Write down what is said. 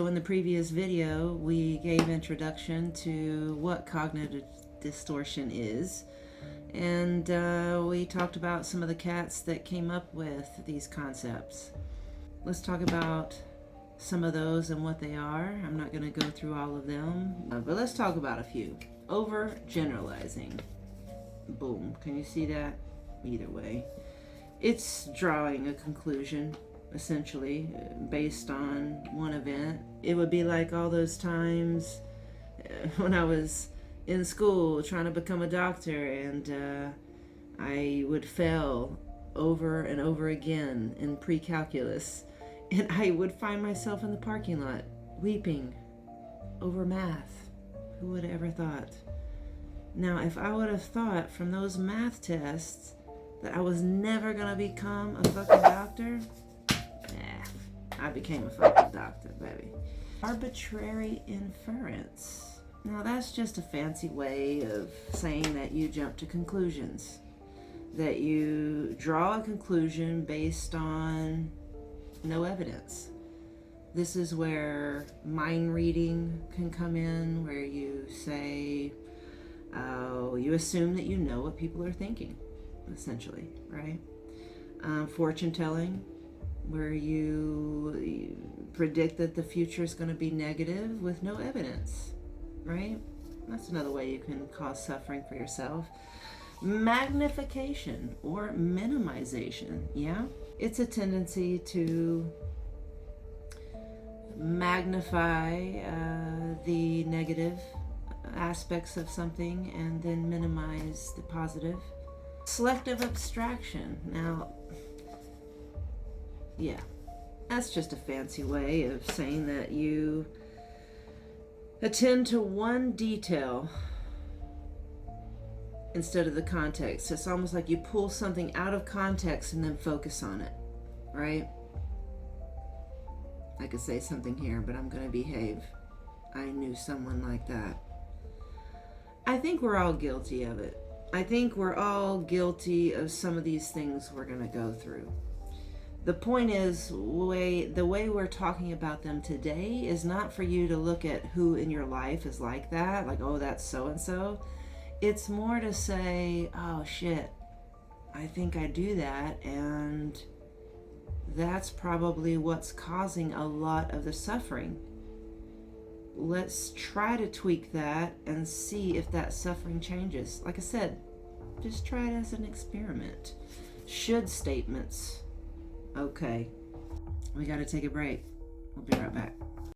So in the previous video, we gave introduction to what cognitive distortion is, and we talked about some of the cats that came up with these concepts. Let's talk about some of those and what they are. I'm not going to go through all of them, but let's talk about a few. Overgeneralizing. Boom. Can you see that? Either way, it's drawing a conclusion, essentially, based on one event. It would be like all those times when I was in school trying to become a doctor, and I would fail over and over again in pre-calculus, and I would find myself in the parking lot weeping over math. Who would have ever thought? Now, if I would have thought from those math tests that I was never gonna become a fucking doctor, I became a fucking doctor, baby. Arbitrary inference. Now, that's just a fancy way of saying that you jump to conclusions, that you draw a conclusion based on no evidence. This is where mind reading can come in, where you say, you assume that you know what people are thinking, essentially, right? Fortune telling, where you predict that the future is going to be negative with no evidence, right? That's another way you can cause suffering for yourself. Magnification or minimization, yeah? It's a tendency to magnify the negative aspects of something and then minimize the positive. Selective abstraction. Now, yeah, that's just a fancy way of saying that you attend to one detail instead of the context. It's almost like you pull something out of context and then focus on it, right? I could say something here, but I'm going to behave. I knew someone like that. I think we're all guilty of it. I think we're all guilty of some of these things we're going to go through. The point is, the way we're talking about them today is not for you to look at who in your life is like that, like, oh, that's so-and-so. It's more to say, oh, shit, I think I do that, and that's probably what's causing a lot of the suffering. Let's try to tweak that and see if that suffering changes. Like I said, just try it as an experiment. Should statements. Okay, we got to take a break. We'll be right back.